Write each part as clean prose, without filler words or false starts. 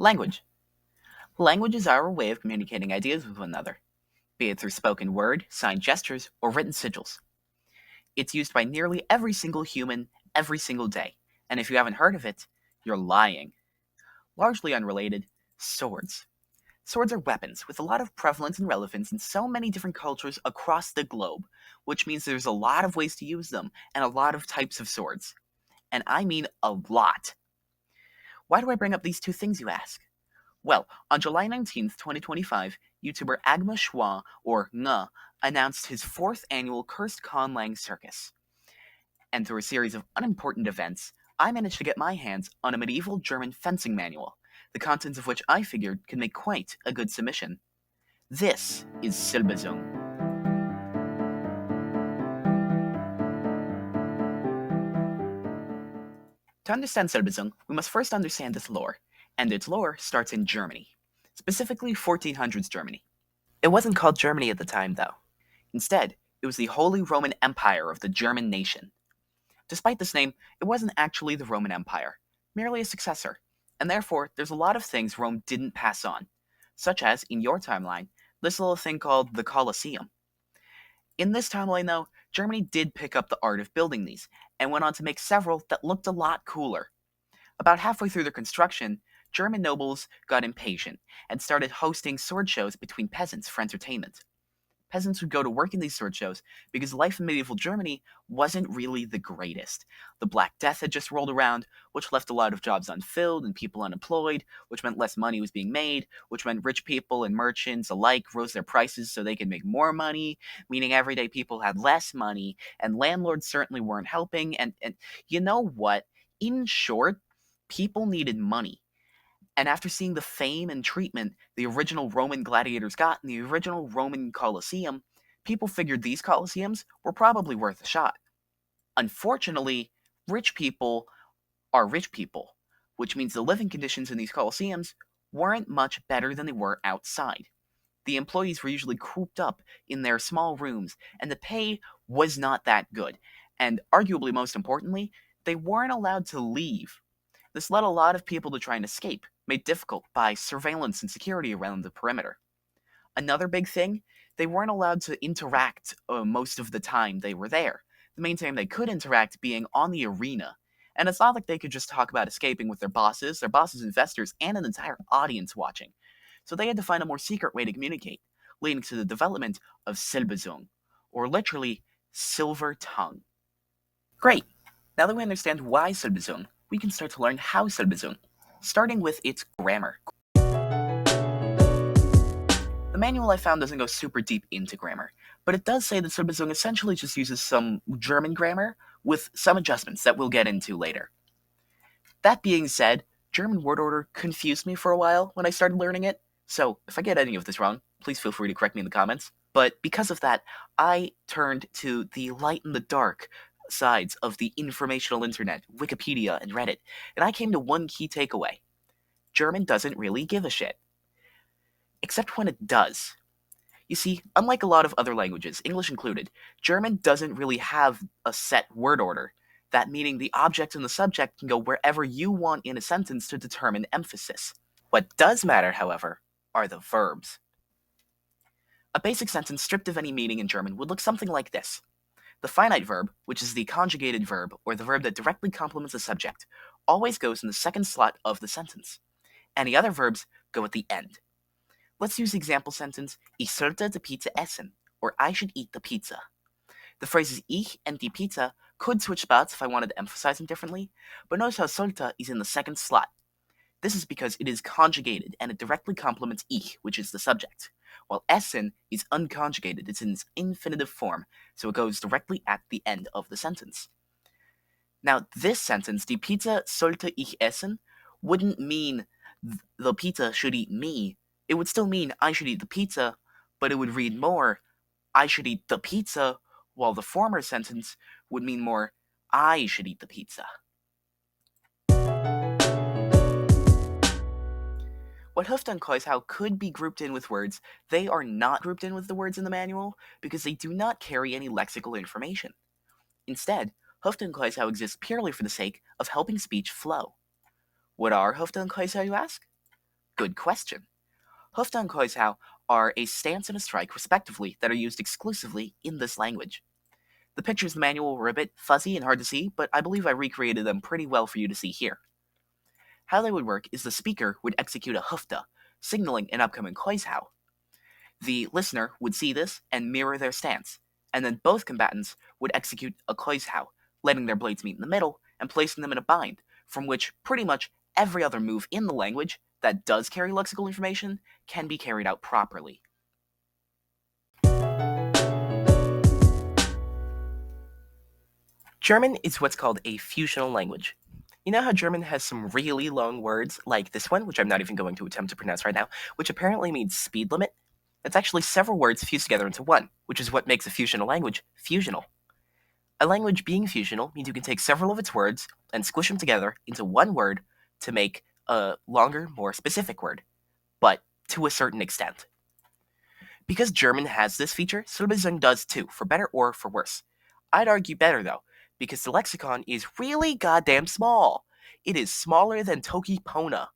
Language. Language is our way of communicating ideas with one another, be it through spoken word, signed gestures, or written sigils. It's used by nearly every single human every single day, and if you haven't heard of it, you're lying. Largely unrelated, swords. Swords are weapons with a lot of prevalence and relevance in so many different cultures across the globe, which means there's a lot of ways to use them and a lot of types of swords. And I mean a lot. Why do I bring up these two things, you ask? Well, on July 19th, 2025, YouTuber Agma Schwa, or Nga, announced his fourth annual Cursed Conlang Circus. And through a series of unimportant events, I managed to get my hands on a medieval German fencing manual, the contents of which I figured could make quite a good submission. This is Silbezung. To understand Silbezung, we must first understand its lore, and its lore starts in Germany, specifically 1400s Germany. It wasn't called Germany at the time, though. Instead, it was the Holy Roman Empire of the German nation. Despite this name, it wasn't actually the Roman Empire, merely a successor, and therefore there's a lot of things Rome didn't pass on, such as, in your timeline, this little thing called the Colosseum. In this timeline, though, Germany did pick up the art of building these, and went on to make several that looked a lot cooler. About halfway through their construction, German nobles got impatient and started hosting sword shows between peasants for entertainment. Peasants would go to work in these sword shows because life in medieval Germany wasn't really the greatest. The Black Death had just rolled around, which left a lot of jobs unfilled and people unemployed, which meant less money was being made, which meant rich people and merchants alike rose their prices so they could make more money, meaning everyday people had less money, and landlords certainly weren't helping, and you know what? In short, people needed money. And after seeing the fame and treatment the original Roman gladiators got in the original Roman Colosseum, people figured these Colosseums were probably worth a shot. Unfortunately, rich people are rich people, which means the living conditions in these Colosseums weren't much better than they were outside. The employees were usually cooped up in their small rooms, and the pay was not that good. And arguably most importantly, they weren't allowed to leave. This led a lot of people to try and escape, made difficult by surveillance and security around the perimeter. Another big thing, they weren't allowed to interact most of the time they were there. The main time they could interact being on the arena. And it's not like they could just talk about escaping with their bosses, investors, and an entire audience watching. So they had to find a more secret way to communicate, leading to the development of Silbezung, or literally, silver tongue. Great! Now that we understand why Silbezung, we can start to learn how Silbezung, starting with its grammar. The manual I found doesn't go super deep into grammar, but it does say that Silbezung essentially just uses some German grammar with some adjustments that we'll get into later. That being said, German word order confused me for a while when I started learning it, so if I get any of this wrong, please feel free to correct me in the comments. But because of that, I turned to the light and the dark sides of the informational internet, Wikipedia, and Reddit, and I came to one key takeaway. German doesn't really give a shit. Except when it does. You see, unlike a lot of other languages, English included, German doesn't really have a set word order, that meaning the object and the subject can go wherever you want in a sentence to determine emphasis. What does matter, however, are the verbs. A basic sentence stripped of any meaning in German would look something like this. The finite verb, which is the conjugated verb, or the verb that directly complements the subject, always goes in the second slot of the sentence. Any other verbs go at the end. Let's use the example sentence, Ich sollte die Pizza essen, or I should eat the pizza. The phrases ich and die Pizza could switch spots if I wanted to emphasize them differently, but notice how sollte is in the second slot. This is because it is conjugated and it directly complements ich, which is the subject, while essen is unconjugated, it's in its infinitive form, so it goes directly at the end of the sentence. Now, this sentence, die Pizza sollte ich essen, wouldn't mean the pizza should eat me. It would still mean I should eat the pizza, but it would read more, I should eat the pizza, while the former sentence would mean more, I should eat the pizza. What Hüfte and Kleushow could be grouped in with words, they are not grouped in with the words in the manual because they do not carry any lexical information. Instead, Hüfte and Kleushow exist purely for the sake of helping speech flow. What are Hüfte and Kleushow, you ask? Good question. Hufta and Koizhou are a stance and a strike, respectively, that are used exclusively in this language. The pictures in the manual were a bit fuzzy and hard to see, but I believe I recreated them pretty well for you to see here. How they would work is the speaker would execute a Hufta, signaling an upcoming Koizhou. The listener would see this and mirror their stance, and then both combatants would execute a Koizhou, letting their blades meet in the middle and placing them in a bind, from which pretty much every other move in the language that does carry lexical information can be carried out properly. German is what's called a fusional language. You know how German has some really long words, like this one, which I'm not even going to attempt to pronounce right now, which apparently means speed limit? It's actually several words fused together into one, which is what makes a fusional language fusional. A language being fusional means you can take several of its words and squish them together into one word to make a longer, more specific word, but to a certain extent. Because German has this feature, Silberzung does too, for better or for worse. I'd argue better though, because the lexicon is really goddamn small. It is smaller than Toki Pona.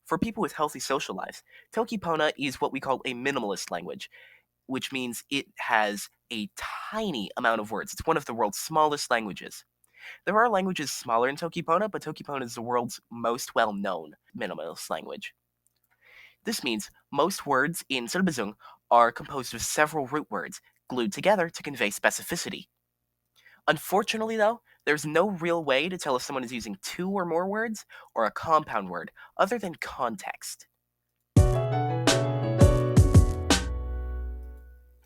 For people with healthy social lives, Toki Pona is what we call a minimalist language, which means it has a tiny amount of words. It's one of the world's smallest languages. There are languages smaller than Toki Pona, but Toki Pona is the world's most well-known minimalist language. This means most words in Silberzung are composed of several root words, glued together to convey specificity. Unfortunately, though, there's no real way to tell if someone is using two or more words or a compound word, other than context.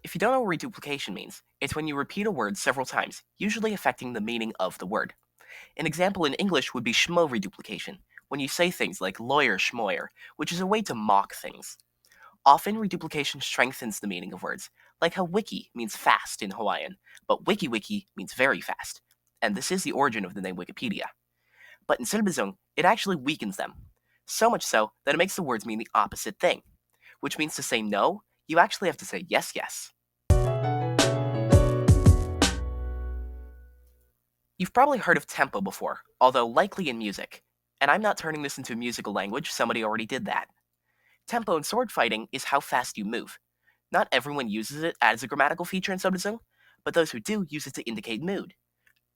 If you don't know what reduplication means, it's when you repeat a word several times, usually affecting the meaning of the word. An example in English would be schmo reduplication, when you say things like lawyer schmoyer, which is a way to mock things. Often, reduplication strengthens the meaning of words, like how wiki means fast in Hawaiian, but wiki means very fast, and this is the origin of the name Wikipedia. But in Silberzung, it actually weakens them, so much so that it makes the words mean the opposite thing, which means to say no, you actually have to say yes, yes. You've probably heard of tempo before, although likely in music, and I'm not turning this into a musical language, somebody already did that. Tempo in sword fighting is how fast you move. Not everyone uses it as a grammatical feature in Silberzung, but those who do use it to indicate mood.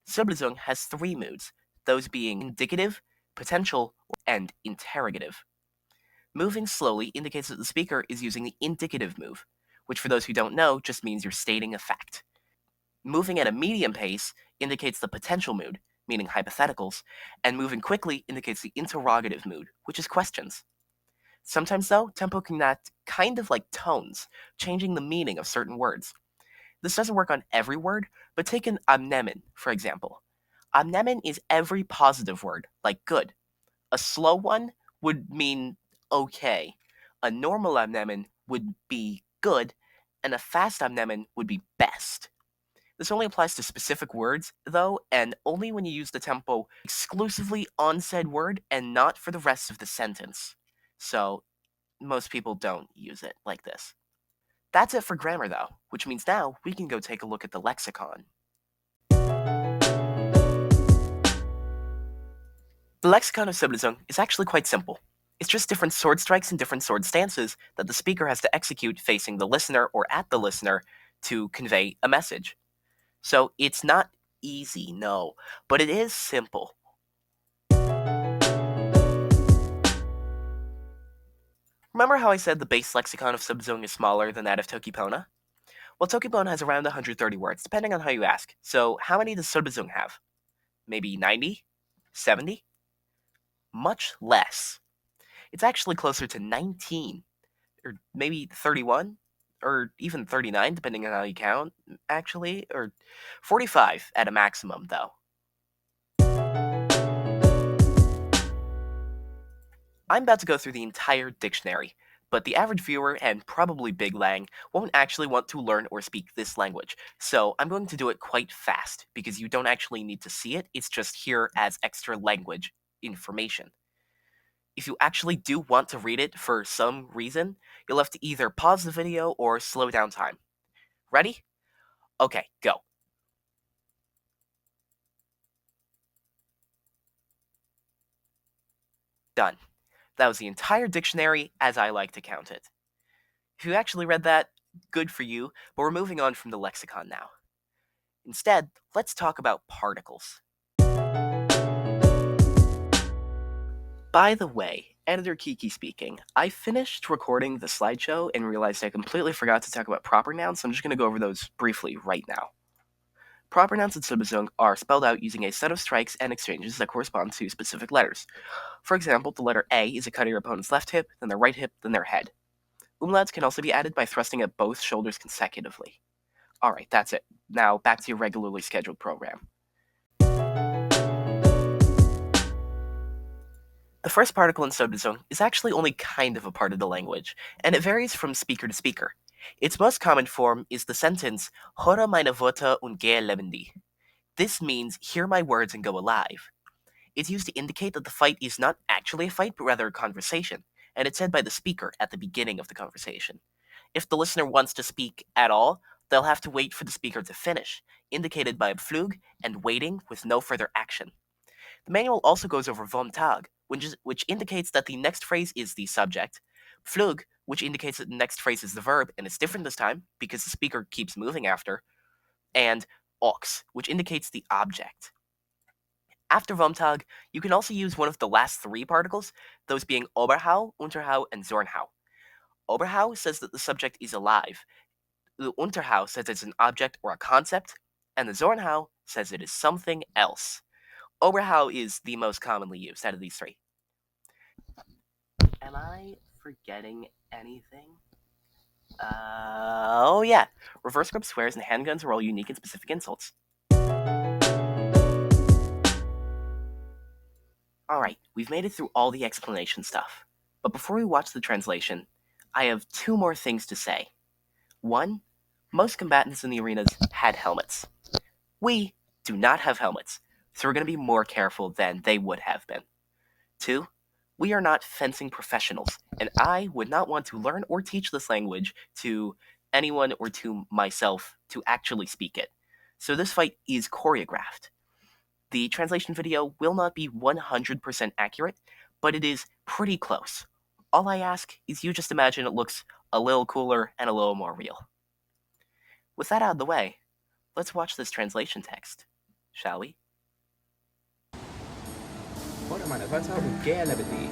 Silberzung has three moods, those being indicative, potential, and interrogative. Moving slowly indicates that the speaker is using the indicative move, which for those who don't know just means you're stating a fact. Moving at a medium pace indicates the potential mood, meaning hypotheticals, and moving quickly indicates the interrogative mood, which is questions. Sometimes, though, tempo can act kind of like tones, changing the meaning of certain words. This doesn't work on every word, but take an amnemen, for example. Amnemen is every positive word, like good. A slow one would mean okay. A normal amnemen would be good, and a fast amnemen would be best. This only applies to specific words, though, and only when you use the tempo exclusively on said word and not for the rest of the sentence. So, most people don't use it like this. That's it for grammar, though, which means now we can go take a look at the lexicon. The lexicon of Silberzung is actually quite simple. It's just different sword strikes and different sword stances that the speaker has to execute facing the listener or at the listener to convey a message. So it's not easy, no, but it is simple. Remember how I said the base lexicon of Silberzung is smaller than that of Tokipona? Well, Tokipona has around 130 words, depending on how you ask. So how many does Silberzung have? Maybe 90? 70? Much less. It's actually closer to 19, or maybe 31, or even 39, depending on how you count, actually, or 45 at a maximum, though. I'm about to go through the entire dictionary, but the average viewer, and probably Big Lang, won't actually want to learn or speak this language, so I'm going to do it quite fast, because you don't actually need to see it, it's just here as extra language information. If you actually do want to read it for some reason, you'll have to either pause the video or slow down time. Ready? Okay, go. Done. That was the entire dictionary as I like to count it. If you actually read that, good for you, but we're moving on from the lexicon now. Instead, let's talk about particles. By the way, Editor Kiki speaking. I finished recording the slideshow and realized I completely forgot to talk about proper nouns, so I'm just going to go over those briefly right now. Proper nouns in Silbezung are spelled out using a set of strikes and exchanges that correspond to specific letters. For example, the letter A is a cut of your opponent's left hip, then their right hip, then their head. Umlauts can also be added by thrusting at both shoulders consecutively. Alright, that's it. Now, back to your regularly scheduled program. The first particle in Silbezung is actually only kind of a part of the language, and it varies from speaker to speaker. Its most common form is the sentence, Hora meine Worte und gehe lebendig. This means, hear my words and go alive. It's used to indicate that the fight is not actually a fight, but rather a conversation, and it's said by the speaker at the beginning of the conversation. If the listener wants to speak at all, they'll have to wait for the speaker to finish, indicated by a Pflug and waiting with no further action. The manual also goes over vom Tag, which indicates that the next phrase is the subject, Pflug, which indicates that the next phrase is the verb, and it's different this time because the speaker keeps moving after, and Ox, which indicates the object. After vom Tag, you can also use one of the last three particles, those being Oberhau, Unterhau, and Zornhau. Oberhau says that the subject is alive. The Unterhau says it's an object or a concept, and the Zornhau says it is something else. Oberhau is the most commonly used out of these three. Am I forgetting anything? Oh yeah. Reverse grip swears and handguns are all unique and specific insults. Alright, we've made it through all the explanation stuff. But before we watch the translation, I have two more things to say. One, most combatants in the arenas had helmets. We do not have helmets, so we're going to be more careful than they would have been. Two, we are not fencing professionals, and I would not want to learn or teach this language to anyone or to myself to actually speak it. So this fight is choreographed. The translation video will not be 100% accurate, but it is pretty close. All I ask is you just imagine it looks a little cooler and a little more real. With that out of the way, let's watch this translation text, shall we? Hora meine Wörter und gehe lebendig.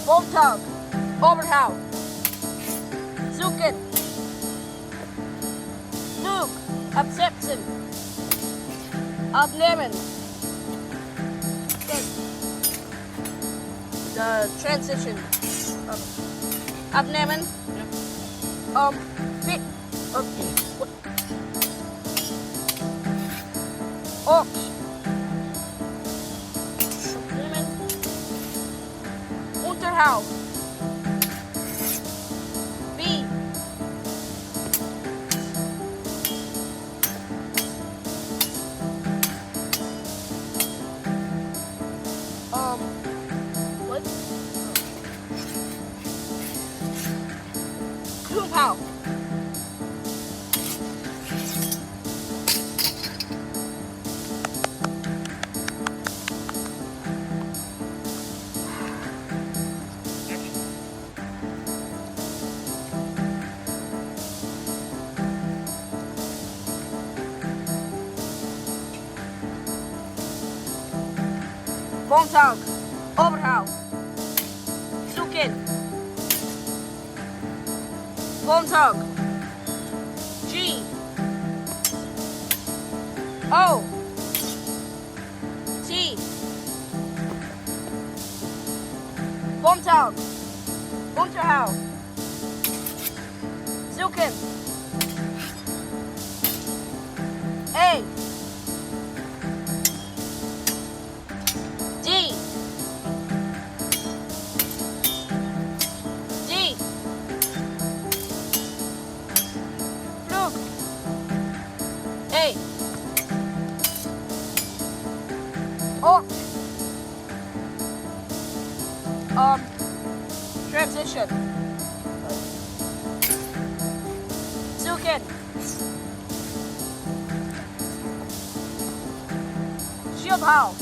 Vom Tag, Oberhau, Suchen, Flug, Absetzen, Abnehmen. The transition. Abnehmen. Fit. Ox. Abnehmen. Unterhau. B. What? Klumpau. Montag, Oberhau, Suchen, Montag, O T Wontag Unterhau Suchen A D D Flug A Ort Transition Suchen Schildhau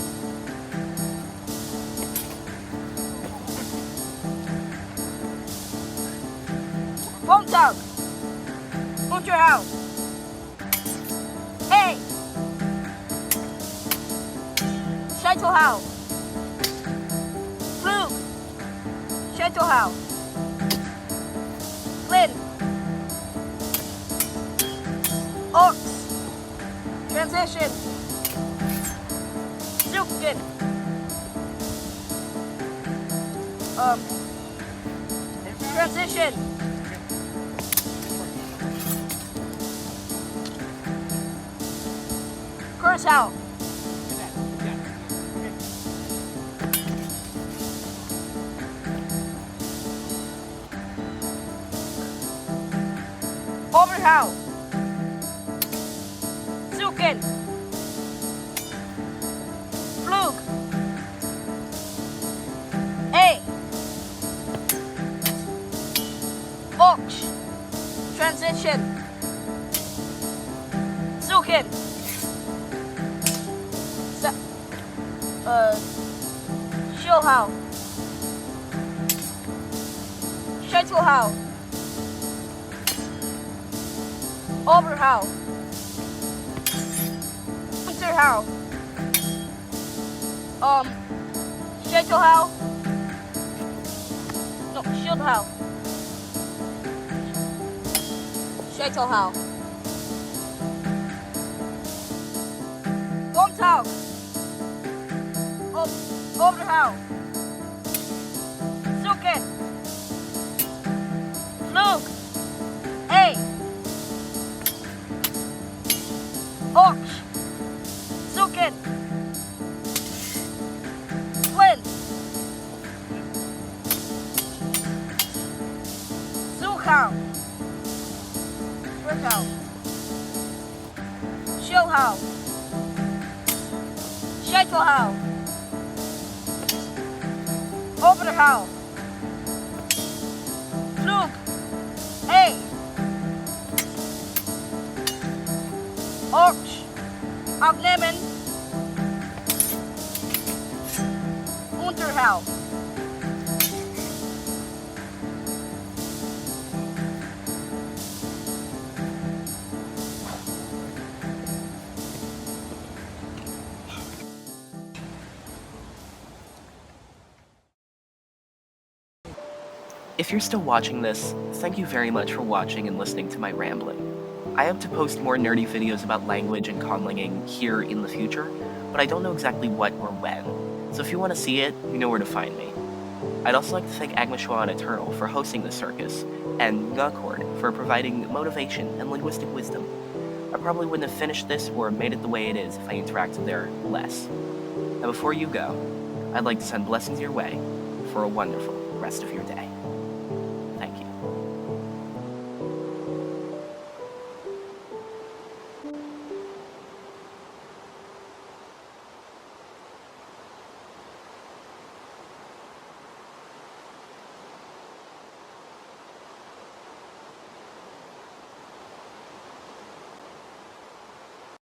Wontag Unterhau A Scheitelhau Flug Scheitelhau Flynn Ox Transition Suchen Transition Curacao Overhau Suchen Flug A Ox Transition Suchen Schildhau Scheitelhau Overhau Unterhau Scheitelhau No, Schildhau Scheitelhau Wontag Overhau Suchen Flug A Ox Suchen Flynn Suchau Rickhau Schildhau Scheitelhau Overhau Flug A Ox Abnehmen Unterhau If you're still watching this, thank you very much for watching and listening to my rambling. I hope to post more nerdy videos about language and conlanging here in the future, but I don't know exactly what or when, so if you want to see it, you know where to find me. I'd also like to thank Agmashua and Eternal for hosting the circus, and Ngakord for providing motivation and linguistic wisdom. I probably wouldn't have finished this or made it the way it is if I interacted there less. Now before you go, I'd like to send blessings your way for a wonderful rest of your day.